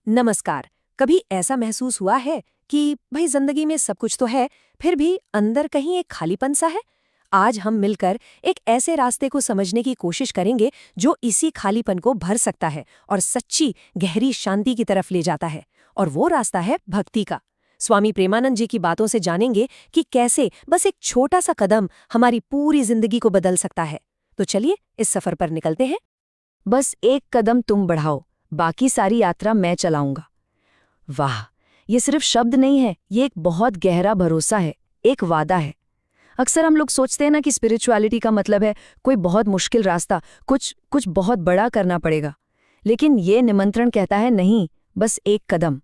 नमस्कार। कभी ऐसा महसूस हुआ है कि भाई जिंदगी में सब कुछ तो है, फिर भी अंदर कहीं एक खालीपन सा है? आज हम मिलकर एक ऐसे रास्ते को समझने की कोशिश करेंगे जो इसी खालीपन को भर सकता है और सच्ची गहरी शांति की तरफ ले जाता है। और वो रास्ता है भक्ति का। स्वामी प्रेमानंद जी की बातों से जानेंगे कि कैसे बस एक छोटा सा कदम हमारी पूरी जिंदगी को बदल सकता है। तो चलिए इस सफर पर निकलते हैं। बस एक कदम तुम बढ़ाओ, बाकी सारी यात्रा मैं चलाऊंगा। वाह, ये सिर्फ शब्द नहीं है, ये एक बहुत गहरा भरोसा है, एक वादा है। अक्सर हम लोग सोचते हैं ना कि स्पिरिचुअलिटी का मतलब है कोई बहुत मुश्किल रास्ता, कुछ बहुत बड़ा करना पड़ेगा। लेकिन ये निमंत्रण कहता है नहीं, बस एक कदम।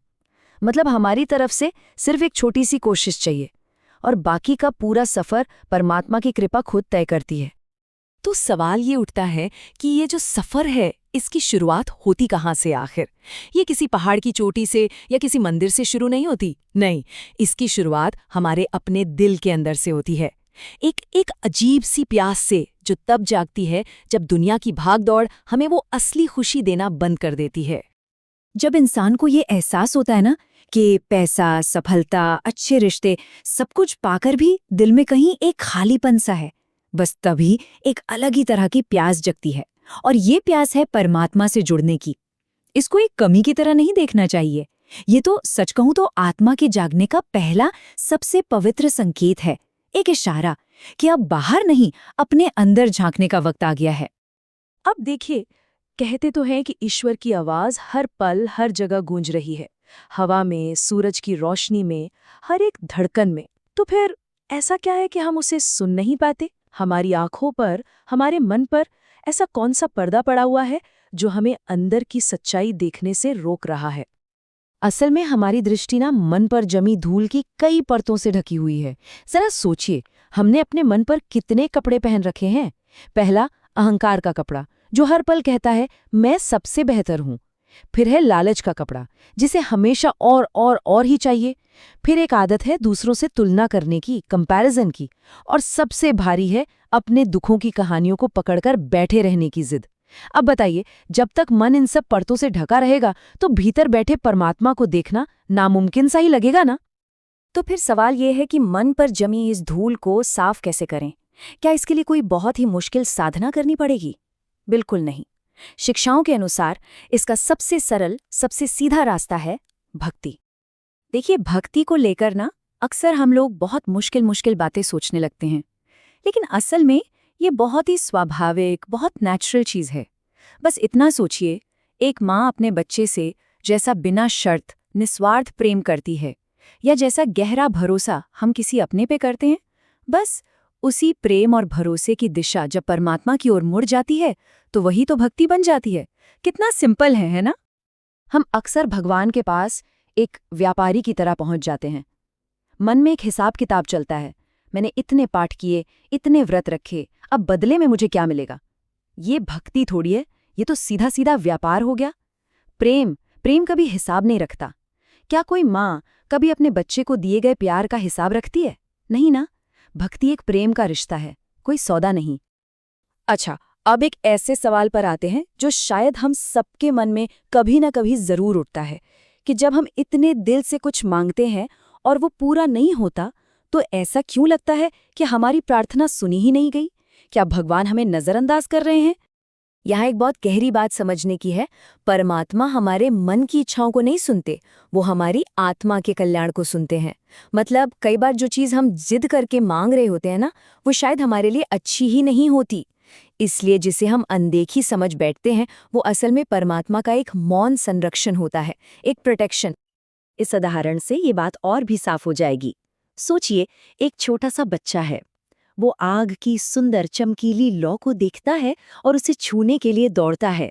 मतलब हमारी तरफ से सिर्फ एक छोटी सी कोशिश चाहिए, और बाकी का पूरा सफर परमात्मा की कृपा खुद तय करती है। तो सवाल ये उठता है कि ये जो सफर है, इसकी शुरुआत होती कहाँ से आखिर? ये किसी पहाड़ की चोटी से या किसी मंदिर से शुरू नहीं होती। नहीं, इसकी शुरुआत हमारे अपने दिल के अंदर से होती है। एक अजीब सी प्यास से, जो तब जागती है जब दुनिया की भागदौड़ हमें वो असली खुशी देना बंद कर देती है। जब इंसान को ये एहसास होता है ना कि पैसा, सफलता, अच्छे रिश्ते, सब कुछ पाकर भी दिल में कहीं एक खालीपन सा है, बस तभी एक अलग ही तरह की प्यास जगती है। और ये प्यास है परमात्मा से जुड़ने की। इसको एक कमी की तरह नहीं देखना चाहिए। ये तो सच कहूं तो आत्मा के जागने का पहला सबसे पवित्र संकेत है, एक इशारा कि अब बाहर नहीं, अपने अंदर झांकने का वक्त आ गया है। अब देखिए, कहते तो हैं कि ईश्वर की आवाज हर पल हर जगह गूंज रही है, हवा में, सूरज की रोशनी में, हर एक धड़कन में। तो फिर ऐसा क्या है कि हम उसे सुन नहीं पाते? हमारी आंखों पर, हमारे मन पर ऐसा कौन सा पर्दा पड़ा हुआ है जो हमें अंदर की सच्चाई देखने से रोक रहा है? असल में हमारी दृष्टि ना मन पर जमी धूल की कई परतों से ढकी हुई है। जरा सोचिए, हमने अपने मन पर कितने कपड़े पहन रखे हैं। पहला, अहंकार का कपड़ा, जो हर पल कहता है मैं सबसे बेहतर हूं। फिर है लालच का कपड़ा, जिसे हमेशा और ही चाहिए। फिर एक आदत है दूसरों से तुलना करने की, कंपैरिजन की। और सबसे भारी है अपने दुखों की कहानियों को पकड़कर बैठे रहने की जिद। अब बताइए, जब तक मन इन सब परतों से ढका रहेगा तो भीतर बैठे परमात्मा को देखना नामुमकिन सा ही लगेगा ना। तो फिर सवाल ये है कि मन पर जमी इस धूल को साफ कैसे करें? क्या इसके लिए कोई बहुत ही मुश्किल साधना करनी पड़ेगी? बिल्कुल नहीं। शिक्षाओं के अनुसार इसका सबसे सरल, सबसे सीधा रास्ता है भक्ति। देखिए, भक्ति को लेकर ना अक्सर हम लोग बहुत मुश्किल मुश्किल बातें सोचने लगते हैं, लेकिन असल में ये बहुत ही स्वाभाविक, बहुत नेचुरल चीज़ है। बस इतना सोचिए, एक माँ अपने बच्चे से जैसा बिना शर्त निस्वार्थ प्रेम करती है, या जैसा गहरा भरोसा हम किसी अपने पे करते हैं, बस उसी प्रेम और भरोसे की दिशा जब परमात्मा की ओर मुड़ जाती है तो वही तो भक्ति बन जाती है। कितना सिंपल है ना? हम अक्सर भगवान के पास एक व्यापारी की तरह पहुंच जाते हैं। मन में एक हिसाब किताब चलता है, मैंने इतने पाठ किए, इतने व्रत रखे, अब बदले में मुझे क्या मिलेगा? ये भक्ति थोड़ी है, ये तो सीधा सीधा व्यापार हो गया। प्रेम कभी हिसाब नहीं रखता। क्या कोई माँ कभी अपने बच्चे को दिए गए प्यार का हिसाब रखती है? नहीं ना। भक्ति एक प्रेम का रिश्ता है, कोई सौदा नहीं। अच्छा, अब एक ऐसे सवाल पर आते हैं जो शायद हम सबके मन में कभी ना कभी जरूर उठता है कि जब हम इतने दिल से कुछ मांगते हैं और वो पूरा नहीं होता, तो ऐसा क्यों लगता है कि हमारी प्रार्थना सुनी ही नहीं गई? क्या भगवान हमें नजरअंदाज कर रहे हैं? यहाँ एक बहुत गहरी बात समझने की है। परमात्मा हमारे मन की इच्छाओं को नहीं सुनते, वो हमारी आत्मा के कल्याण को सुनते हैं। मतलब कई बार जो चीज़ हम जिद करके मांग रहे होते हैं ना, वो शायद हमारे लिए अच्छी ही नहीं होती। इसलिए जिसे हम अनदेखी समझ बैठते हैं, वो असल में परमात्मा का एक मौन संरक्षण होता है, एक प्रोटेक्शन। इस उदाहरण से ये बात और भी साफ हो जाएगी। सोचिए, एक छोटा सा बच्चा है, वो आग की सुंदर चमकीली लौ को देखता है और उसे छूने के लिए दौड़ता है।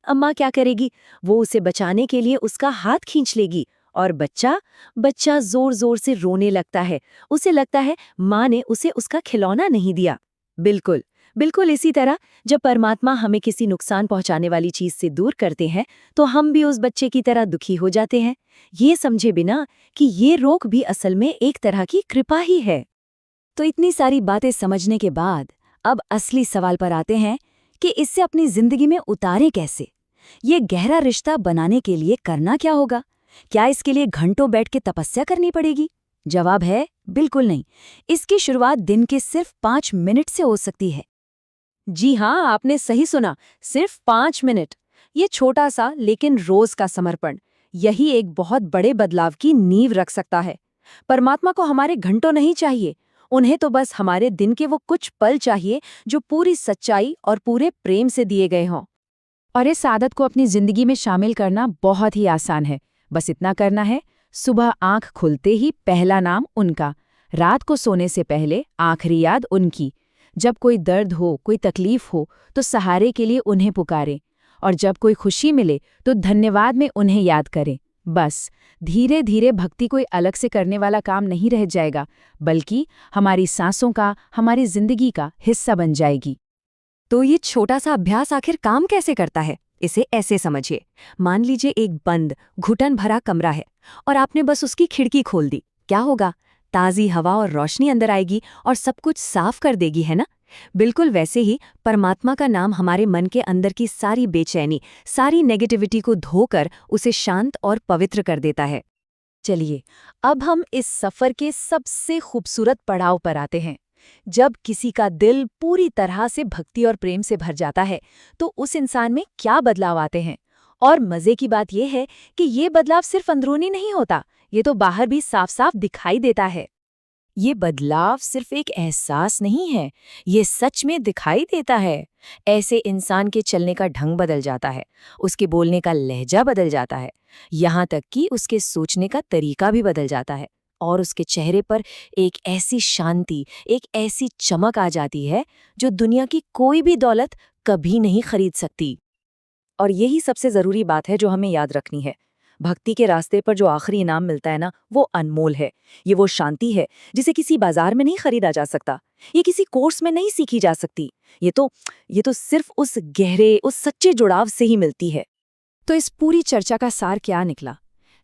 अम्मा क्या करेगी? वो उसे बचाने के लिए उसका हाथ खींच लेगी, और बच्चा जोर जोर से रोने लगता है। उसे लगता है माँ ने उसे उसका खिलौना नहीं दिया। बिल्कुल बिल्कुल इसी तरह जब परमात्मा हमें किसी नुकसान पहुंचाने वाली चीज से दूर करते हैं, तो हम भी उस बच्चे की तरह दुखी हो जाते हैं, ये समझे बिना कि ये रोक भी असल में एक तरह की कृपा ही है। तो इतनी सारी बातें समझने के बाद अब असली सवाल पर आते हैं कि इससे अपनी जिंदगी में उतारे कैसे। ये गहरा रिश्ता बनाने के लिए करना क्या होगा? क्या इसके लिए घंटों बैठ के तपस्या करनी पड़ेगी? जवाब है बिल्कुल नहीं। इसकी शुरुआत दिन के सिर्फ 5 मिनट से हो सकती है। जी हाँ, आपने सही सुना, सिर्फ 5 मिनट। ये छोटा सा लेकिन रोज का समर्पण, यही एक बहुत बड़े बदलाव की नींव रख सकता है। परमात्मा को हमारे घंटों नहीं चाहिए, उन्हें तो बस हमारे दिन के वो कुछ पल चाहिए जो पूरी सच्चाई और पूरे प्रेम से दिए गए हों। और इस आदत को अपनी जिंदगी में शामिल करना बहुत ही आसान है। बस इतना करना है, सुबह आंख खुलते ही पहला नाम उनका, रात को सोने से पहले आखिरी याद उनकी। जब कोई दर्द हो, कोई तकलीफ हो, तो सहारे के लिए उन्हें पुकारें, और जब कोई खुशी मिले तो धन्यवाद में उन्हें याद करें। बस धीरे धीरे भक्ति कोई अलग से करने वाला काम नहीं रह जाएगा, बल्कि हमारी सांसों का, हमारी जिंदगी का हिस्सा बन जाएगी। तो ये छोटा सा अभ्यास आखिर काम कैसे करता है? इसे ऐसे समझिए। मान लीजिए एक बंद, घुटन भरा कमरा है और आपने बस उसकी खिड़की खोल दी। क्या होगा? ताज़ी हवा और रोशनी अंदर आएगी और सब कुछ साफ कर देगी, है ना? बिल्कुल वैसे ही परमात्मा का नाम हमारे मन के अंदर की सारी बेचैनी, सारी नेगेटिविटी को धोकर उसे शांत और पवित्र कर देता है। चलिए, अब हम इस सफर के सबसे खूबसूरत पड़ाव पर आते हैं। जब किसी का दिल पूरी तरह से भक्ति और प्रेम से भर जाता है, तो उस इंसान में क्या बदलाव आते हैं? और मजे की बात यह है कि ये बदलाव सिर्फ अंदरूनी नहीं होता, ये तो बाहर भी साफ साफ दिखाई देता है। ये बदलाव सिर्फ एक एहसास नहीं है, ये सच में दिखाई देता है। ऐसे इंसान के चलने का ढंग बदल जाता है, उसके बोलने का लहजा बदल जाता है, यहाँ तक कि उसके सोचने का तरीका भी बदल जाता है। और उसके चेहरे पर एक ऐसी शांति, एक ऐसी चमक आ जाती है जो दुनिया की कोई भी दौलत कभी नहीं खरीद सकती। और यही सबसे ज़रूरी बात है जो हमें याद रखनी है। भक्ति के रास्ते पर जो आखिरी इनाम मिलता है ना, वो अनमोल है। ये वो शांति है जिसे किसी बाजार में नहीं खरीदा जा सकता, ये किसी कोर्स में नहीं सीखी जा सकती। ये तो सिर्फ उस गहरे, उस सच्चे जुड़ाव से ही मिलती है। तो इस पूरी चर्चा का सार क्या निकला?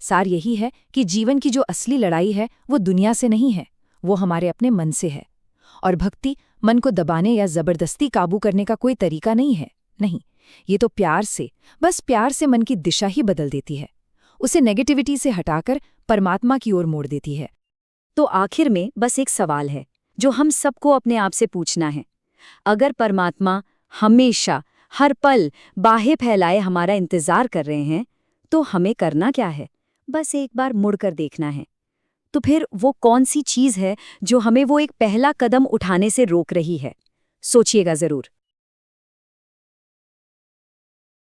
सार यही है कि जीवन की जो असली लड़ाई है वो दुनिया से नहीं है, वो हमारे अपने मन से है। और भक्ति मन को दबाने या जबरदस्ती काबू करने का कोई तरीका नहीं है। नहीं, ये तो प्यार से, बस प्यार से मन की दिशा ही बदल देती है, उसे नेगेटिविटी से हटाकर परमात्मा की ओर मोड़ देती है। तो आखिर में बस एक सवाल है जो हम सबको अपने आप से पूछना है। अगर परमात्मा हमेशा, हर पल बाहें फैलाए हमारा इंतजार कर रहे हैं, तो हमें करना क्या है? बस एक बार मुड़कर देखना है। तो फिर वो कौन सी चीज़ है जो हमें वो एक पहला कदम उठाने से रोक रही है? सोचिएगा ज़रूर।